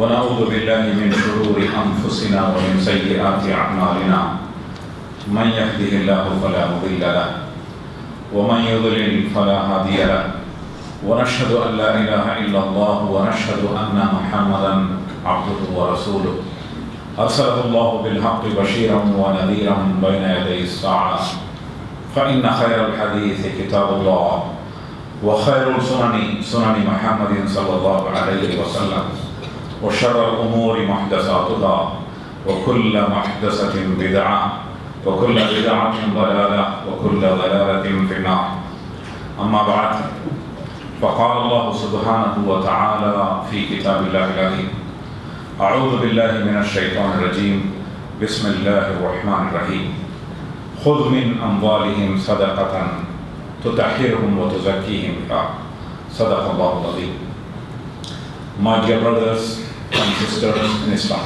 ونعوذ بالله من شرور أنفسنا ومن سيئات أعمالنا من يهده الله فلا مضل له ومن يضلل فلا هادي له ونشهد أن لا إله إلا الله ونشهد أن محمدا عبده ورسوله أرسله الله بالحق بشيرا ونذيرا بين يدي الساعة فإن خير الحديث كتاب الله وخير السنن سنن محمد صلى الله عليه وسلم وشر الأمور محدثاتها وكل محدثة بدعة وكل بدعة ضلالة وكل ضلالة في النار. أما بعد، فقال الله سبحانه وتعالى في كتاب الله العظيم: أعوذ بالله من الشيطان الرجيم، بسم الله الرحمن الرحيم. خذ من أموالهم صدقة تطهرهم وتزكيهم بها صدق الله العظيم. My dear brothers and sisters in Islam,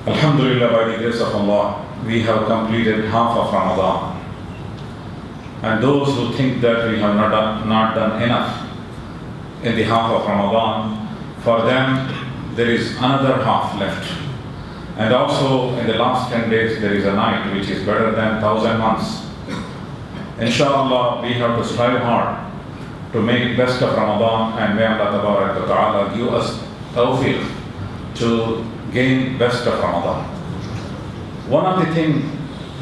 Alhamdulillah, by the grace of Allah, we have completed half of Ramadan. And those who think that we have not done enough in the half of Ramadan, for them there is another half left. And also in the last 10 days there is a night which is better than 1,000 months. Inshallah, we have to strive hard to make best of Ramadan, and may Allah Ta'ala give us tawfiq to gain best of Ramadan. One of the things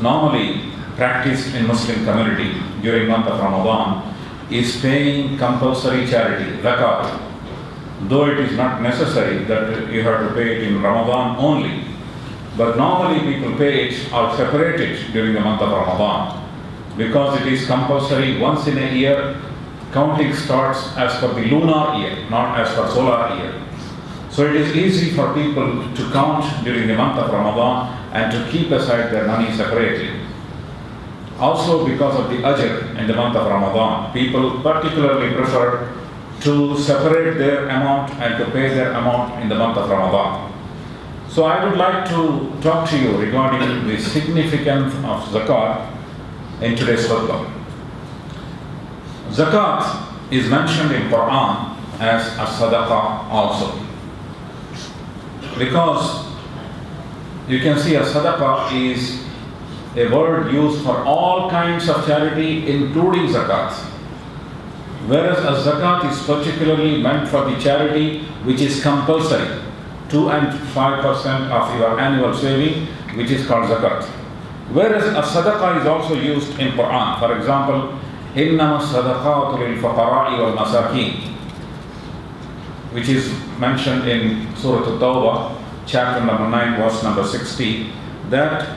normally practiced in Muslim community during month of Ramadan is paying compulsory charity, Zakat. Though it is not necessary that you have to pay it in Ramadan only, but normally people pay it or separate it during the month of Ramadan because it is compulsory once in a year. Counting starts as per the lunar year, not as per solar year. So it is easy for people to count during the month of Ramadan and to keep aside their money separately. Also, because of the ajr in the month of Ramadan, people particularly prefer to separate their amount and to pay their amount in the month of Ramadan. So I would like to talk to you regarding the significance of Zakat in today's khutbah. Zakat is mentioned in Quran as a sadaqah also, because you can see a sadaqah is a word used for all kinds of charity including zakat, whereas a zakat is particularly meant for the charity which is compulsory, 2 and 5% of your annual saving, which is called zakat. Whereas a sadaqah is also used in Quran. For example, إنما الصدقات للفقراء والمساكين, which is mentioned in Surah At-Tawbah, chapter number 9, verse number 60, that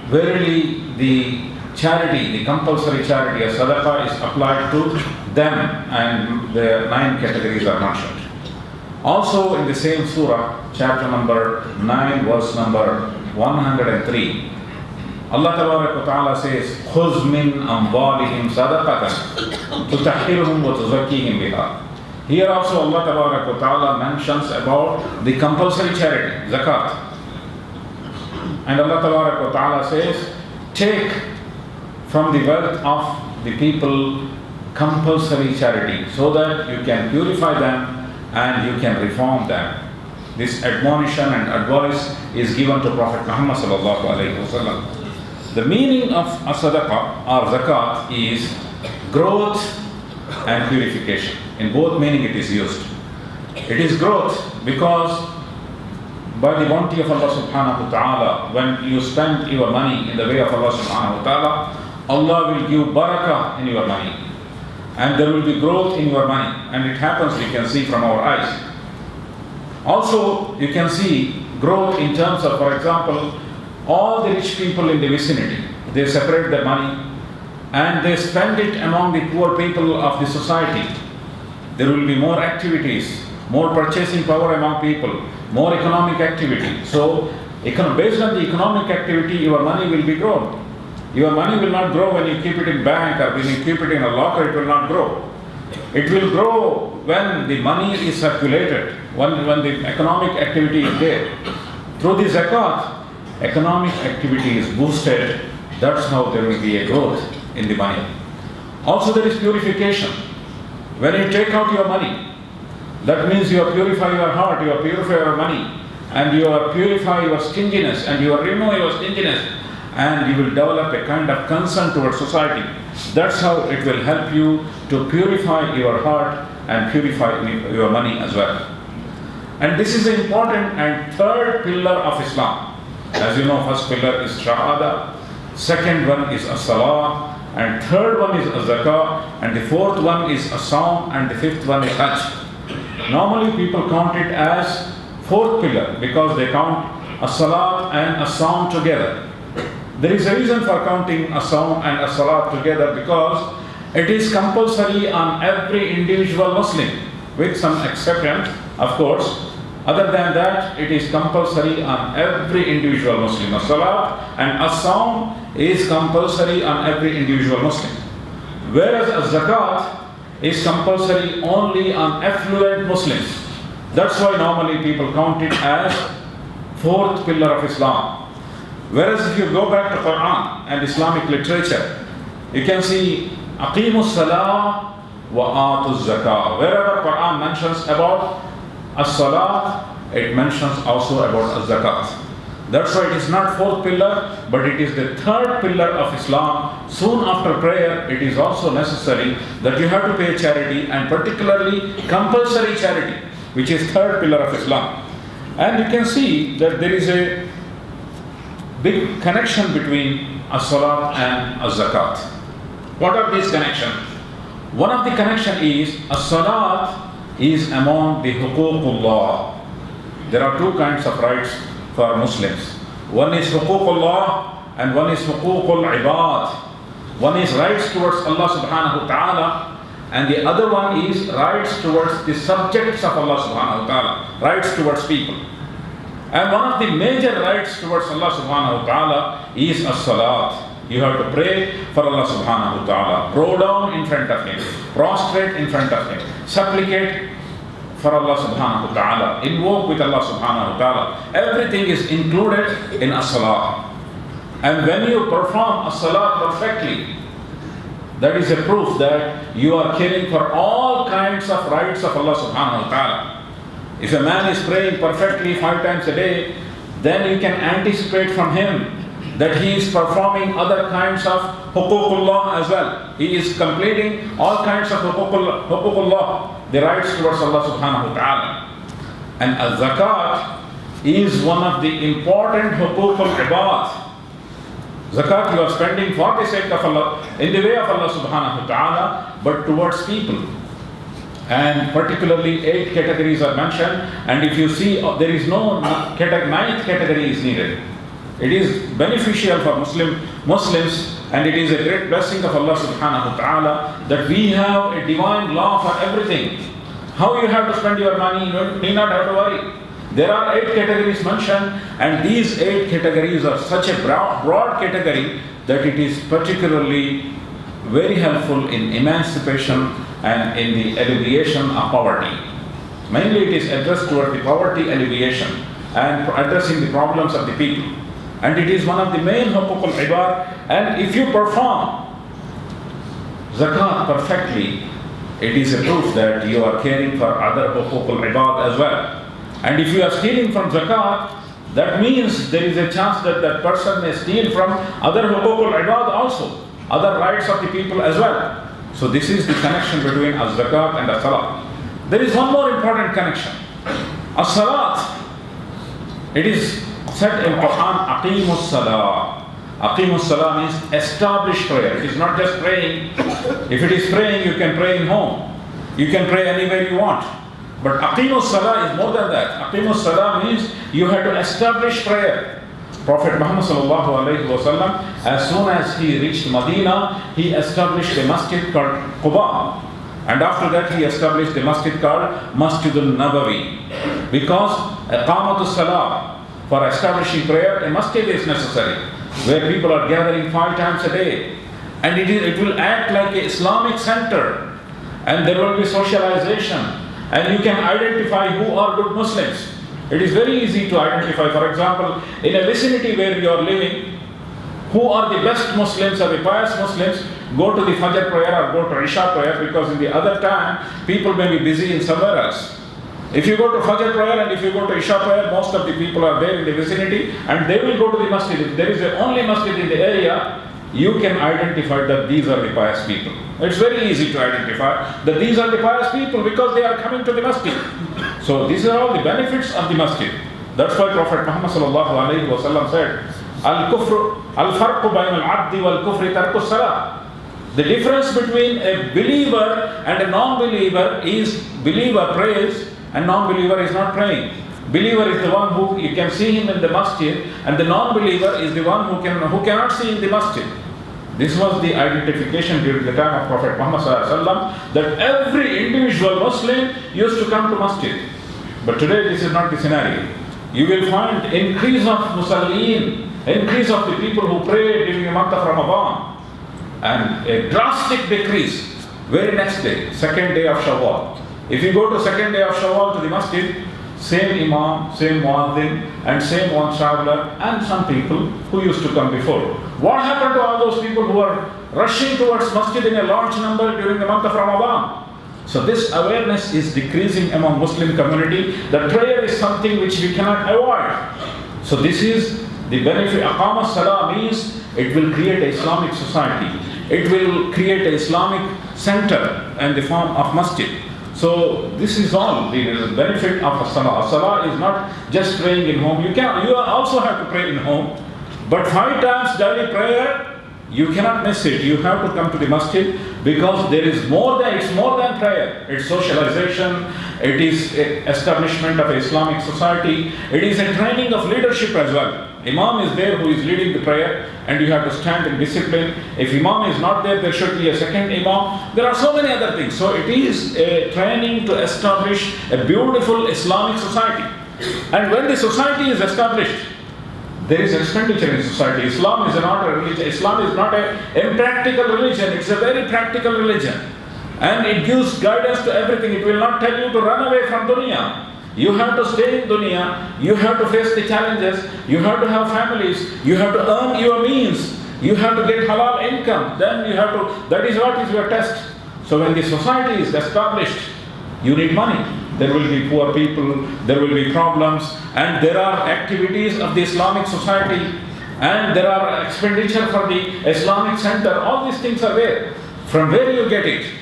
verily the charity, the compulsory charity, a sadaqah is applied to them, and the 9 categories are mentioned. Also in the same surah, chapter number 9, verse number 103, Allah Ta'ala says, خُذْ مِنْ أَمْوَالِهِمْ صَدَقَةً تُطَهِّرُهُمْ وَتُزَكِّيهِمْ بِهَا. Here also Allah Ta'ala mentions about the compulsory charity, zakat. And Allah Ta'ala says, take from the wealth of the people compulsory charity so that you can purify them and you can reform them. This admonition and advice is given to Prophet Muhammad sallallahu alaihi wasallam. The meaning of a sadaqah or zakat is growth and purification. In both meaning it is used. It is growth because by the bounty of Allah subhanahu wa ta'ala, when you spend your money in the way of Allah subhanahu wa ta'ala, Allah will give barakah in your money. And there will be growth in your money. And it happens, we can see from our eyes. Also, you can see growth in terms of, for example, all the rich people in the vicinity, they separate their money and they spend it among the poor people of the society. There will be more activities, more purchasing power among people, more economic activity. So, based on the economic activity, your money will be grown. Your money will not grow when you keep it in bank or when you keep it in a locker, it will not grow. It will grow when the money is circulated, when the economic activity is there. Through the zakat, economic activity is boosted. That's how there will be a growth in the money. Also there is purification. When you take out your money, That means you purify your heart, you purify your money, and you purify your stinginess, and you remove your stinginess, and you will develop a kind of concern towards society. That's how it will help you to purify your heart and purify your money as well. And this is an important and third pillar of Islam. As you know, first pillar is Shahada, second one is As-Salah, and third one is Zakat, and the fourth one is As-Sawm, and the fifth one is Hajj. Normally people count it as fourth pillar because they count As-Salat and As-Sawm together. There is a reason for counting As-Sawm and As-Salat together because it is compulsory on every individual Muslim, with some exceptions, of course. Other than that, it is compulsory on every individual Muslim. As-Salat and As-Sawm is compulsory on every individual Muslim. Whereas Zakat is compulsory only on affluent Muslims. That's why normally people count it as fourth pillar of Islam. Whereas if you go back to Quran and Islamic literature, you can see Aqimus Salah wa Atuz Zakah. Wherever Quran mentions about As-Salat, it mentions also about Zakat. That's why it is not fourth pillar, but it is the third pillar of Islam. Soon after prayer, it is also necessary that you have to pay charity, and particularly compulsory charity, which is third pillar of Islam. And you can see that there is a big connection between As-Salat and As-Zakat. What are these connections? One of the connection is As-Salat is among the Huququllah. There are two kinds of rights for Muslims. One is Huququllah and one is Huququl Ibad. One is rights towards Allah subhanahu wa ta'ala, and the other one is rights towards the subjects of Allah subhanahu wa ta'ala, rights towards people. And one of the major rights towards Allah subhanahu wa ta'ala is As-Salat. You have to pray for Allah subhanahu wa ta'ala, bow down in front of Him, prostrate in front of Him, supplicate for Allah subhanahu wa ta'ala, invoke with Allah subhanahu wa ta'ala. Everything is included in As-Salat. And when you perform As-Salat perfectly, that is a proof that you are caring for all kinds of rights of Allah subhanahu wa ta'ala. If a man is praying perfectly 5 times a day, then you can anticipate from him that he is performing other kinds of Huququllah as well. He is completing all kinds of Huququllah, the rights towards Allah subhanahu wa ta'ala. And Zakat is one of the important Huququl Ibad. Zakat you are spending for the sake of Allah, in the way of Allah subhanahu wa ta'ala, but towards people. And particularly 8 categories are mentioned, and if you see there is no 9th category is needed. It is beneficial for Muslims, and it is a great blessing of Allah subhanahu wa ta'ala that we have a divine law for everything. How you have to spend your money, you need not have to worry. There are 8 categories mentioned, and these 8 categories are such a broad category that it is particularly very helpful in emancipation and in the alleviation of poverty. Mainly it is addressed toward the poverty alleviation and addressing the problems of the people. And it is one of the main Huququl Ibad. And if you perform Zakat perfectly, it is a proof that you are caring for other Huququl Ibad as well. And if you are stealing from Zakat, that means there is a chance that that person may steal from other Huququl Ibad also, other rights of the people as well. So this is the connection between Zakat and As-Salat. There is one more important connection. As-Salat, it is said in Quran, Aqimus Salah. Aqimus Salah means establish prayer. It is not just praying. If it is praying, you can pray in home. You can pray anywhere you want. But Aqimus Salah is more than that. Aqimus Salah means you have to establish prayer. Prophet Muhammad sallallahu alayhi wa sallam, as soon as he reached Medina, he established a masjid called Quba. And after that he established a masjid called Masjidul Nabawi. Because Iqamatus Salah, for establishing prayer, a masjid is necessary, where people are gathering 5 times a day. And it will act like an Islamic center. And there will be socialization. And you can identify who are good Muslims. It is very easy to identify. For example, in a vicinity where you are living, who are the best Muslims or the pious Muslims, go to the Fajr prayer or go to Isha prayer, because in the other time, people may be busy in somewhere else. If you go to Fajr prayer and if you go to Isha prayer, most of the people are there in the vicinity and they will go to the masjid. If there is the only masjid in the area, you can identify that these are the pious people. It's very easy to identify that these are the pious people because they are coming to the masjid. So these are all the benefits of the masjid. That's why Prophet Muhammad sallallahu alaihi wasallam said, "Al-kufr, al-farqu bayn al-abdi wal-kufri tarku salah." The difference between a believer and a non-believer is believer prays and non-believer is not praying. Believer is the one who you can see him in the masjid, and the non-believer is the one who cannot see in the masjid. This was the identification during the time of Prophet Muhammad ﷺ, that every individual Muslim used to come to masjid. But today this is not the scenario. You will find increase of Musallin, increase of the people who pray during the month of Ramadan, and a drastic decrease very next day, second day of Shawwal. If you go to second day of Shawwal to the masjid, same imam, same muaddin, and same one traveler, and some people who used to come before. What happened to all those people who are rushing towards masjid in a large number during the month of Ramadan? So this awareness is decreasing among Muslim community, that prayer is something which we cannot avoid. So this is the benefit. Aqama Salah means it will create an Islamic society. It will create an Islamic center in the form of masjid. So this is all the benefit of a salah. A salah is not just praying in home. You also have to pray in home. But 5 times daily prayer, you cannot miss it. You have to come to the masjid because there is it's more than prayer. It's socialization, it is establishment of an Islamic society, it is a training of leadership as well. Imam is there who is leading the prayer and you have to stand in discipline. If Imam is not there, there should be a second Imam. There are so many other things. So it is a training to establish a beautiful Islamic society. And when the society is established, there is expenditure in society. Islam is not a religion. Islam is not an impractical religion. It's a very practical religion. And it gives guidance to everything. It will not tell you to run away from dunya. You have to stay in dunya. You have to face the challenges. You have to have families. You have to earn your means. You have to get halal income. Then you have to, that is what is your test. So when the society is established, you need money. There will be poor people, there will be problems, and there are activities of the Islamic society, and there are expenditure for the Islamic center. All these things are there. From where you get it?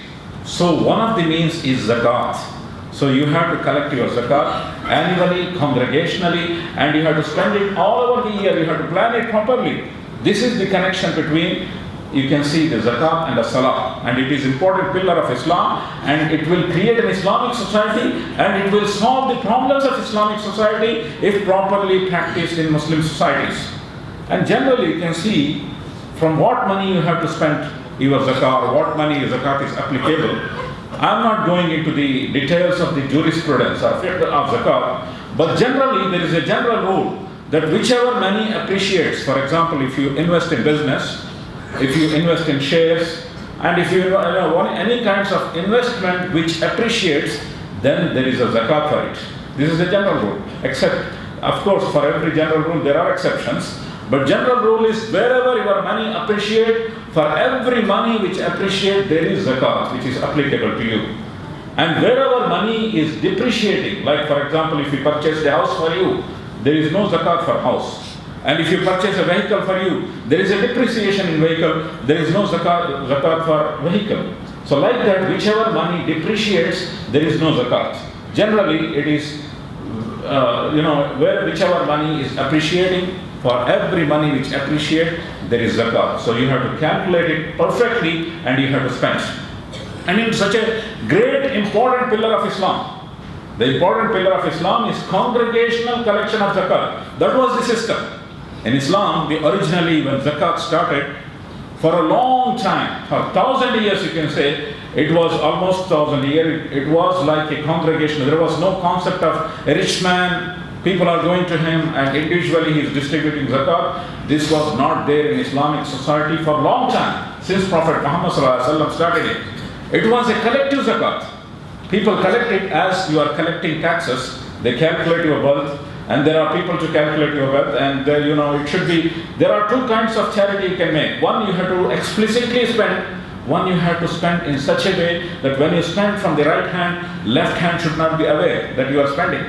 So one of the means is zakat. So you have to collect your zakat annually, congregationally, and you have to spend it all over the year. You have to plan it properly. This is the connection between, you can see, the zakat and the salah, and it is important pillar of Islam, and it will create an Islamic society, and it will solve the problems of Islamic society if properly practiced in Muslim societies. And generally you can see from what money you have to spend your zakat, or what money zakat is applicable. I am not going into the details of the jurisprudence of zakat, but generally there is a general rule that whichever money appreciates, for example, if you invest in business, if you invest in shares, and if you want any kinds of investment which appreciates, then there is a zakat for it. This is the general rule. Except, of course, for every general rule there are exceptions. But general rule is wherever your money appreciate, for every money which appreciate, there is zakat which is applicable to you. And wherever money is depreciating, like for example, if you purchase a house for you, there is no zakat for house. And if you purchase a vehicle for you, there is a depreciation in vehicle, there is no zakat for vehicle. So like that, whichever money depreciates, there is no zakat. Generally, it is, whichever money is appreciating, for every money which appreciates, there is zakat. So you have to calculate it perfectly and you have to spend. And it's such a great, important pillar of Islam. The important pillar of Islam is congregational collection of zakat. That was the system. In Islam, originally when zakat started, for a long time, for 1,000 years you can say, it was almost 1,000 years, it was like a congregation. There was no concept of a rich man, people are going to him and individually he is distributing zakat. This was not there in Islamic society for a long time, since Prophet Muhammad started it. It was a collective zakat. People collect it as you are collecting taxes. They calculate your wealth, and there are people to calculate your wealth, and it should be, there are two kinds of charity you can make. One, you have to explicitly spend. one you have to spend in such a way that when you spend from the right hand, left hand should not be aware that you are spending.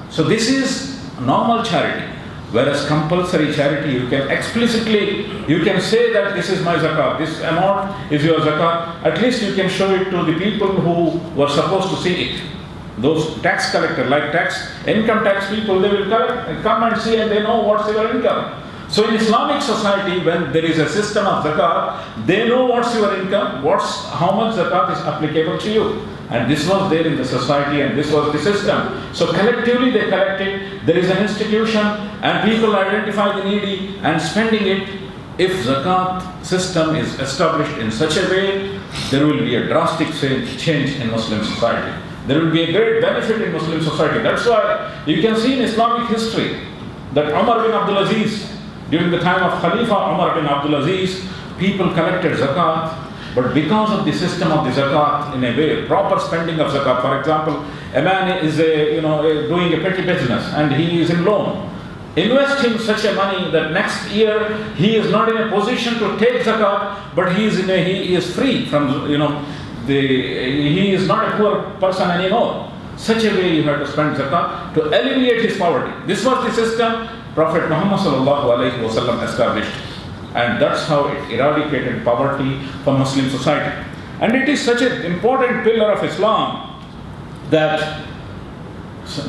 So this is normal charity. Whereas compulsory charity, you can explicitly, you can say that this is my zakat, this amount is your zakat. At least you can show it to the people who were supposed to see it. Those tax collector, like income tax people, they will come and see and they know what's your income. So in Islamic society, when there is a system of zakat, they know what's your income, how much zakat is applicable to you. And this was there in the society and this was the system. So collectively they collect it, there is an institution and people identify the needy and spending it. If zakat system is established in such a way, there will be a drastic change in Muslim society. There will be a great benefit in Muslim society. That's why you can see in Islamic history that Umar bin Abdul Aziz, during the time of Khalifa Umar bin Abdul Aziz, people collected zakat, but because of the system of the zakat, in a way, proper spending of zakat. For example, a man is doing a petty business and he is in loan. Invest him such a money that next year he is not in a position to take zakat, but he is free from he is not a poor person anymore. Such a way you have to spend zakat to alleviate his poverty. This was the system Prophet Muhammad established. And that's how it eradicated poverty from Muslim society. And it is such an important pillar of Islam that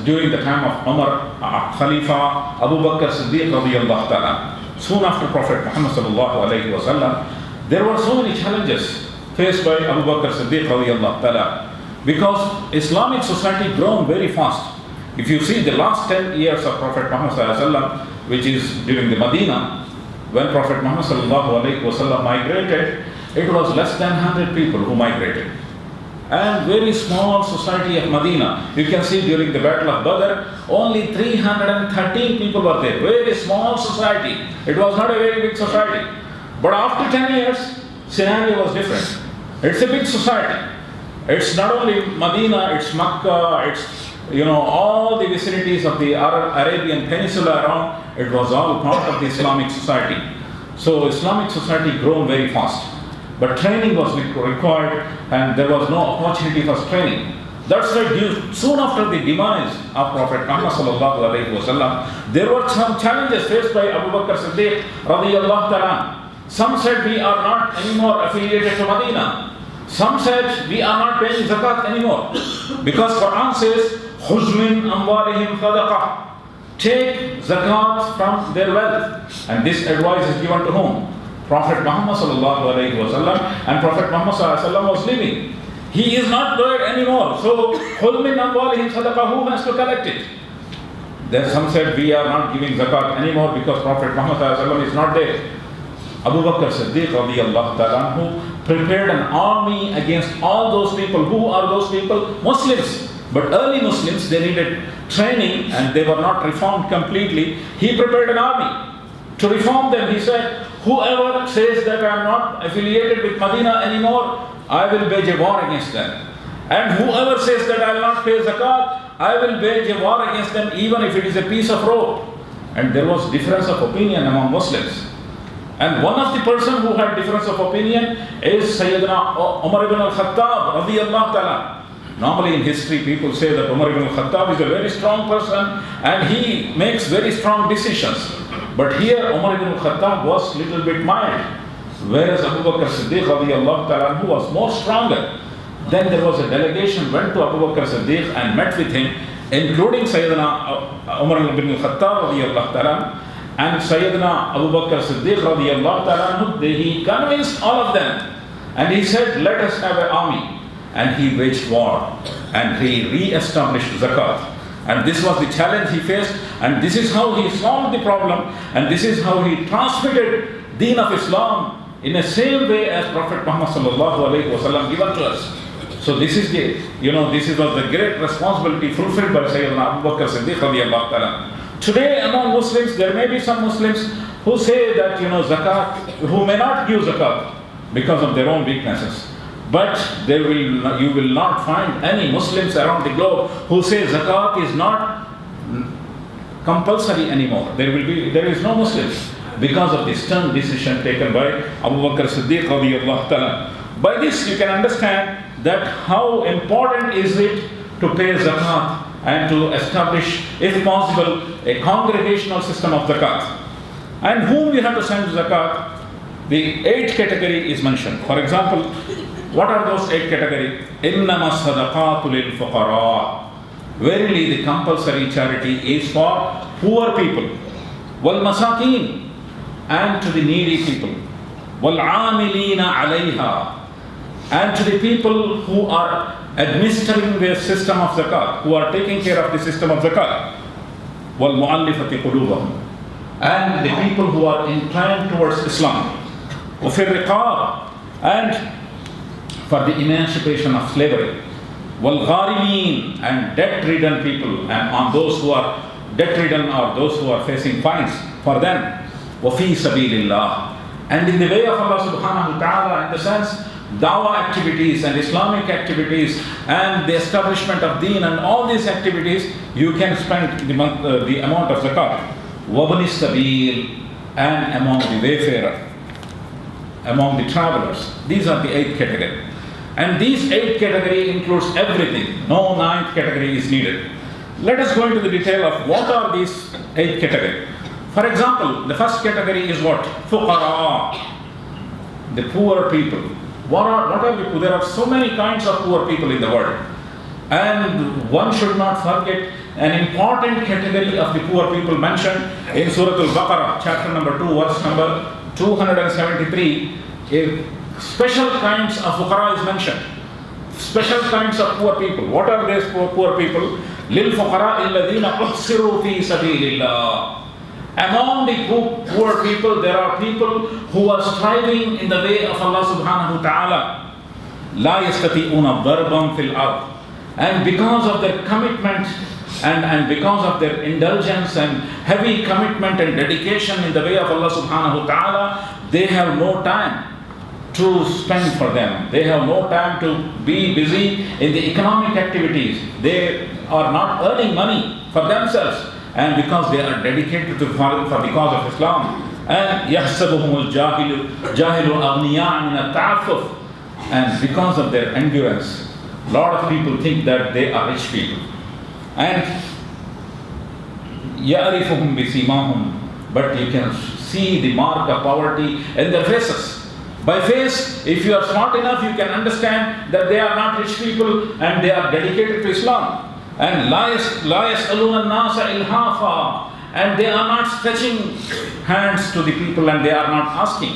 during the time of Umar, Khalifa Abu Bakr Siddiq radiyallahu ta'ala, soon after Prophet Muhammad there were so many challenges faced by Abu Bakr Siddiq radiyallahu ta'ala, because Islamic society grown very fast. If you see the last 10 years of Prophet Muhammad which is during the Medina, when Prophet Muhammad migrated, it was less than 100 people who migrated. And very small society of Medina. You can see during the Battle of Badr, only 313 people were there. Very small society. It was not a very big society. But after 10 years, scenario was different. It's a big society. It's not only Medina, it's Makkah, it's all the vicinities of the Arabian Peninsula around. It was all part of the Islamic society. So Islamic society grown very fast. But training was required and there was no opportunity for training. That's why soon after the demise of Prophet Muhammad there were some challenges faced by Abu Bakr Siddiq radiyallahu ta'ala. Some said we are not anymore affiliated to Medina. Some said we are not paying zakat anymore. Because Quran says, خُذْ مِنْ أَمْوَالِهِمْ صَدَقَةً. Take zakat from their wealth. And this advice is given to whom? Prophet Muhammad and Prophet Muhammad was living. He is not there anymore. So, خُذْ مِنْ أَمْوَالِهِمْ صَدَقَةً. Who has to collect it? Then some said we are not giving zakat anymore because Prophet Muhammad is not there. Abu Bakr Siddiq radiyallahu ta'ala who prepared an army against all those people. Who are those people? Muslims. But early Muslims, they needed training and they were not reformed completely. He prepared an army to reform them. He said, whoever says that I am not affiliated with Medina anymore, I will wage a war against them. And whoever says that I will not pay zakat, I will wage a war against them even if it is a piece of rope. And there was difference of opinion among Muslims. And one of the person who had difference of opinion is Sayyidina Umar ibn al-Khattab radiyallahu ta'ala. Normally in history people say that Umar ibn al-Khattab is a very strong person and he makes very strong decisions. But here Umar ibn al-Khattab was little bit mild. Whereas Abu Bakr Siddiq radiyallahu ta'ala who was more stronger. Then there was a delegation went to Abu Bakr Siddiq and met with him, including Sayyidina Umar ibn al-Khattab radiyallahu ta'ala. And Sayyidina Abu Bakr Siddiq radiyallahu ta'ala, he convinced all of them. And he said, let us have an army. And he waged war. And he re-established zakat. And this was the challenge he faced. And this is how he solved the problem. And this is how he transmitted Deen of Islam in the same way as Prophet Muhammad given to us. So this is this was the great responsibility fulfilled by Sayyidina Abu Bakr Siddiq radiyallahu ta'ala. Today among Muslims, there may be some Muslims who say that, zakat, who may not give zakat because of their own weaknesses. But you will not find any Muslims around the globe who say zakat is not compulsory anymore. There is no Muslims because of the stern decision taken by Abu Bakr Siddiq radiyallahu ta'ala. By this you can understand that how important is it to pay zakat and to establish, if possible, a congregational system of zakat. And whom you have to send zakat? The 8th category is mentioned. For example, what are those 8 categories? إِنَّمَا الصَّدَقَاتُ لِلْفُقَرَاءِ. Verily the compulsory charity is for poor people. وَالْمَسَاكِينَ, and to the needy people. وَالْعَامِلِينَ عَلَيْهَا, and to the people who are administering the system of zakat, who are taking care of the system of zakat. وَالْمُؤَلِّفَةِ قُلُوبَهُمْ, and the people who are inclined towards Islam. وَفِي الرِّقَابِ, and for the emancipation of slavery. وَالْغَارِمِينَ, and debt-ridden people, and on those who are debt-ridden or those who are facing fines, for them. وَفِي سَبِيلِ اللَّهِ, and in the way of Allah subhanahu wa ta'ala, in the sense, dawah activities and Islamic activities and the establishment of deen and all these activities, you can spend the amount of zakat. وَبْنِ السَّبِيلِ, and among the wayfarer, among the travelers. These are the 8th category. And these 8 category includes everything. No 9th category is needed. Let us go into the detail of what are these 8 category. For example, the first category is what? Fuqara, the poor people. What are the poor? There are so many kinds of poor people in the world. And one should not forget an important category of the poor people mentioned in Surah Al-Baqarah, chapter number 2, verse number 273. Special kinds of fuqara is mentioned. Special kinds of poor people. What are these poor people? لِلْفُقَرَاءِ الَّذِينَ أُحْصِرُوا فِي سَبِيلِ اللَّهِ. Among the poor people, there are people who are striving in the way of Allah subhanahu wa ta'ala. لَا يَسْتَطِيعُونَ ضَرْبًا فِي الْأَرْضِ. And because of their commitment and because of their indulgence and heavy commitment and dedication in the way of Allah subhanahu wa ta'ala, they have no time to spend for them. They have no time to be busy in the economic activities. They are not earning money for themselves. And because they are dedicated for the cause of Islam. And يَحْسَبُهُمُ الْجَاهِلُ أَغْنِيَاءَ مِنَ التَّعَفُّفِ. And because of their endurance, a lot of people think that they are rich people. And يَعْرِفُهُمْ بِسِيمَاهُمْ, but you can see the mark of poverty in their faces. By face, if you are smart enough, you can understand that they are not rich people and they are dedicated to Islam. And لَا يَسْأَلُونَ النَّاسَ إِلْحَافًا, and they are not stretching hands to the people and they are not asking,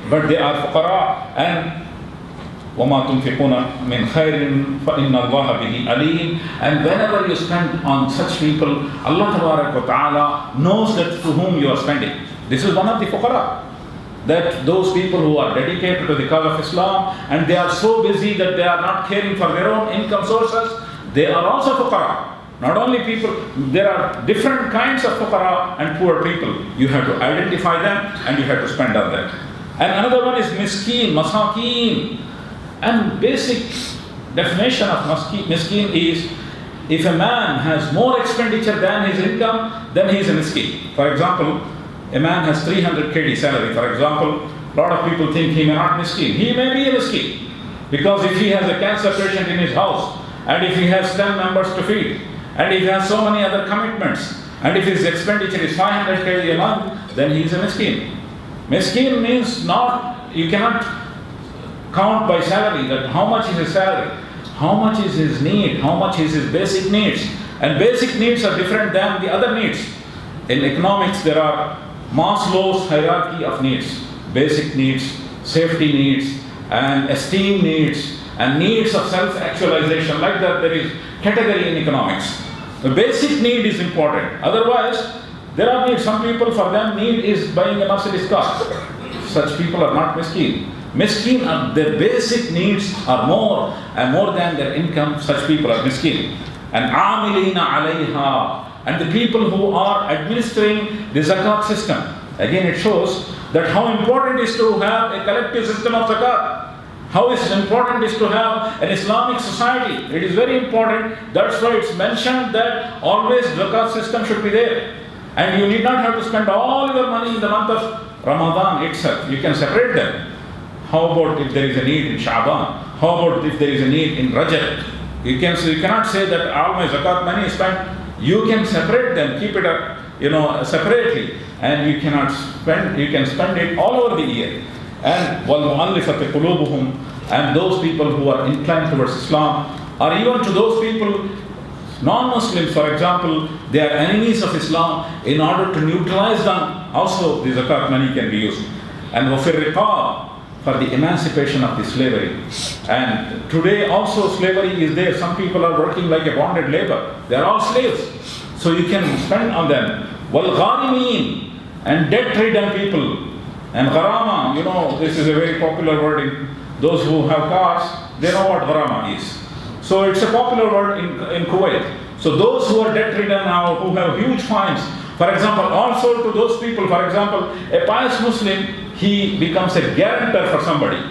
but they are fuqara. And وَمَا تُنْفِقُونَ مِنْ خَيْرٍ فَإِنَّ اللَّهَ بِهِ عَلِيمٌ. And whenever you spend on such people, Allah Tabarak wa Ta'ala knows that to whom you are spending. This is one of the fuqara. That those people who are dedicated to the cause of Islam and they are so busy that they are not caring for their own income sources, they are also fuqara. Not only people, there are different kinds of fuqara and poor people. You have to identify them and you have to spend on them. And another one is miskeen, masakeen. And basic definition of miskeen is, if a man has more expenditure than his income, then he is a miskeen. For example, a man has 300 KD salary. For example, a lot of people think he may not miskeen. He may be a miskeen. Because if he has a cancer patient in his house, and if he has 10 members to feed, and if he has so many other commitments, and if his expenditure is 500 KD a month, then he is a miskeen. Miskeen means you cannot count by salary, that how much is his salary, how much is his need, how much is his basic needs. And basic needs are different than the other needs. In economics, there are Maslow's hierarchy of needs. Basic needs, safety needs, and esteem needs, and needs of self-actualization. Like that, there is category in economics. The basic need is important. Otherwise, there are needs. Some people, for them, need is buying a Mercedes car. Such people are not miskeen. Miskeen, their basic needs are more than their income. Such people are miskeen. And amilina alayha, and the people who are administering the zakat system. Again, it shows that how important it is to have a collective system of zakat. How important it is to have an Islamic society. It is very important. That's why it's mentioned that always zakat system should be there. And you need not have to spend all your money in the month of Ramadan itself. You can separate them. How about if there is a need in Sha'ban? How about if there is a need in Rajab? You cannot say that all my zakat money is spent. You can separate them, keep it up, separately, and you cannot spend. You can spend it all over the year. And وَالْمُؤَلِّفَةِ قُلُوبُهُمْ, and those people who are inclined towards Islam, or even to those people, non-Muslims, for example, they are enemies of Islam. In order to neutralize them, also the zakat money can be used. And وَفِي الرِّقَابِ, for the emancipation of the slavery. And today also slavery is there. Some people are working like a bonded labor. They are all slaves. So you can spend on them. وَالْغَارِمِينَ, and debt-ridden people. And gharama, this is a very popular word in those who have cars, they know what gharama is. So it's a popular word in Kuwait. So those who are debt-ridden now, who have huge fines, for example, also to those people, for example, a pious Muslim, he becomes a guarantor for somebody,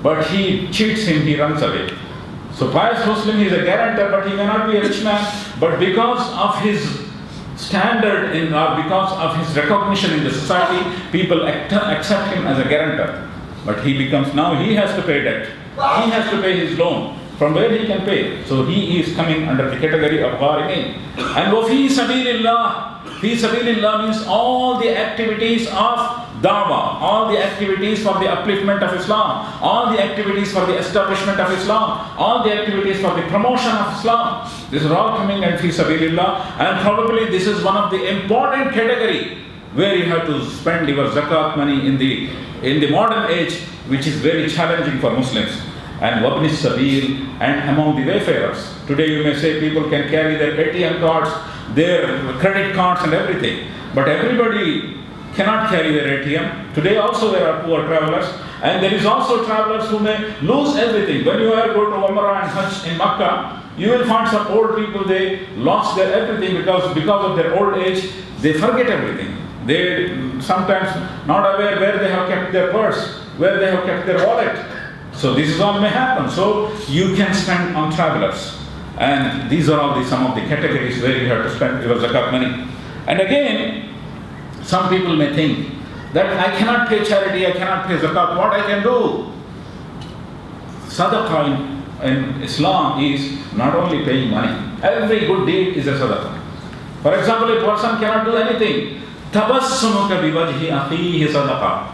but he cheats him, he runs away. So pious Muslim, he is a guarantor, but he may not be a rich man, but because of his standard or because of his recognition in the society, people accept him as a guarantor. But he has to pay debt. He has to pay his loan. From where he can pay. So he is coming under the category of gharimin. And وَفِي سَبِيلِ اللَّهِ, Fi sabilillah means all the activities of da'wah, all the activities for the upliftment of Islam, all the activities for the establishment of Islam, all the activities for the promotion of Islam. This is all coming in fi sabilillah, and probably this is one of the important category where you have to spend your zakat money in the modern age, which is very challenging for Muslims. And wabni sabil, and among the wayfarers. Today you may say people can carry their ATM cards, their credit cards and everything. But everybody cannot carry their ATM. Today also there are poor travelers. And there is also travelers who may lose everything. When you go to Umrah and Hajj in Makkah, you will find some old people, they lost their everything because of their old age, they forget everything. They sometimes not aware where they have kept their purse, where they have kept their wallet. So this is all may happen. So you can spend on travelers. And these are all some of the categories where you have to spend your zakat money. And again, some people may think that I cannot pay charity, I cannot pay zakat. What I can do? Sadaqah in Islam is not only paying money. Every good deed is a sadaqah. For example, a person cannot do anything. تَبَسُّمُكَ بِوَجْهِ أَخِيهِ صَدَقَةً.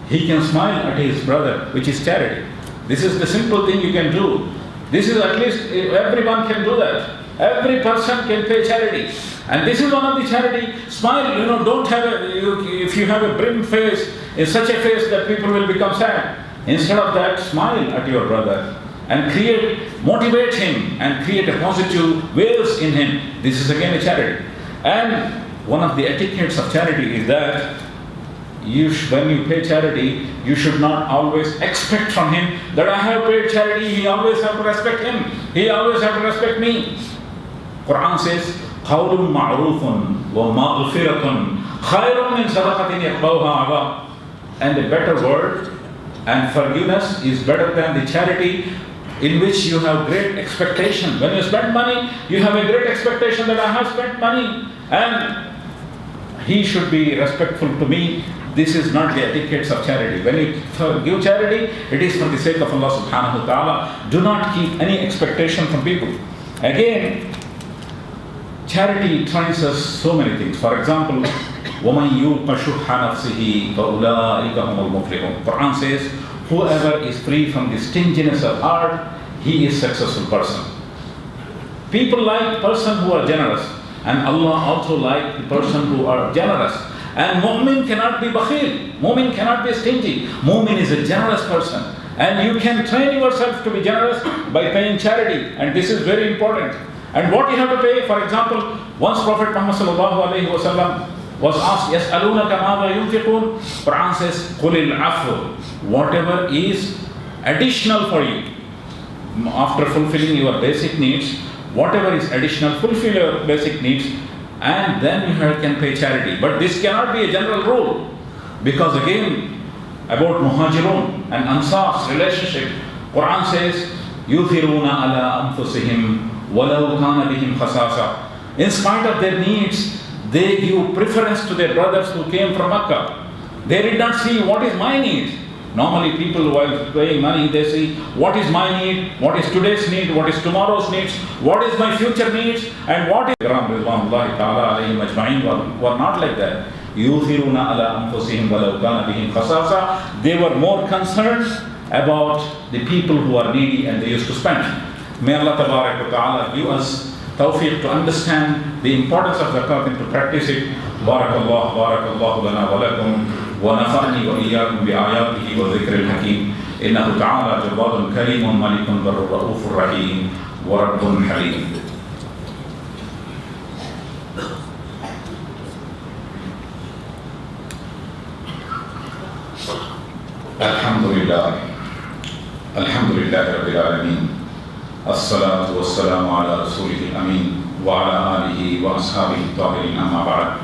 He can smile at his brother, which is charity. This is the simple thing you can do. This is at least everyone can do that. Every person can pay charity. And this is one of the charity. Smile, don't have if you have a grim face, is such a face that people will become sad. Instead of that, smile at your brother and motivate him and create a positive waves in him. This is again a charity. And one of the etiquettes of charity is that when you pay charity, you should not always expect from him that I have paid charity, he always have to respect him, he always have to respect me. Quran says, قَوْلٌ مَعْرُوفٌ وَمَغْفِرَةٌ خَيْرٌ مِنْ صَدَقَةٍ يَقْبَوْهَا عَبَى. And a better word and forgiveness is better than the charity in which you have great expectation. When you spend money, you have a great expectation that I have spent money and he should be respectful to me. This is not the etiquettes of charity. When you give charity, it is for the sake of Allah subhanahu wa ta'ala. Do not keep any expectation from people. Again, charity trains us so many things. For example, وَمَنْ يُوقَ شُحَّ نَفْسِهِ فَأُولَٰئِكَ هُمُ الْمُفْلِحُونَ. Quran says, whoever is free from the stinginess of heart, he is successful person. People like person who are generous. And Allah also like the person who are generous. And mu'min cannot be bakhil. Mu'min cannot be stingy. Mu'min is a generous person. And you can train yourself to be generous by paying charity. And this is very important. And what you have to pay, for example, once Prophet Muhammad sallallahu alayhi wa sallam was asked, يَسْأَلُونَكَ مَاذَا يُنْفِقُونَ? Quran says, قُلِ الْعَفْوُ. Whatever is additional for you, after fulfilling your basic needs, whatever is additional, fulfill your basic needs, and then you can pay charity. But this cannot be a general rule, because again, about Muhajirun and Ansar's relationship, Quran says, يُثِرُونَ عَلَىٰ أَنفُسِهِمْ وَلَوْ كَانَ بِهِمْ خَصَاصَةٌ. In spite of their needs, they give preference to their brothers who came from Makkah. They did not see what is my need. Normally people while paying money, they say, what is my need, what is today's need, what is tomorrow's needs, what is my future needs, and what is... Were not like that. They were more concerned about the people who are needy and they used to spend. May Allah Ta'ala give us tawfiq to understand the importance of zakat and to practice it. Barakallahu lana wa lakum wa nafa'ni wa iyyakum bi ayatihi wa dhikril hakim. Innahu ta'ala jawadun karimun malikun barur raufur rahim wa rabbun halim. Alhamdulillah Rabbil Alameen. As-salatu was-salamu ala rasulihil ameen wa ala alihi wa ashabihi tahirin amma ba'd.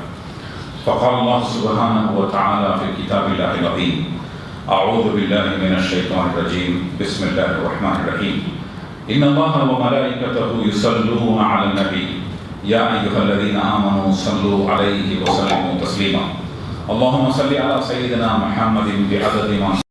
Faqala Allah subhanahu wa ta'ala fi kitabillahi al-azim. A'udhu billahi minash shaitanir rajim. Bismillahir rahmanir rahim. Inna Allaha wa malaikatahu yusalluna 'alan nabi. Ya ayyuhalladhina amanu sallu 'alayhi wa sallimu taslima. Allahumma salli ala sayyidina Muhammadin bi'adadi ma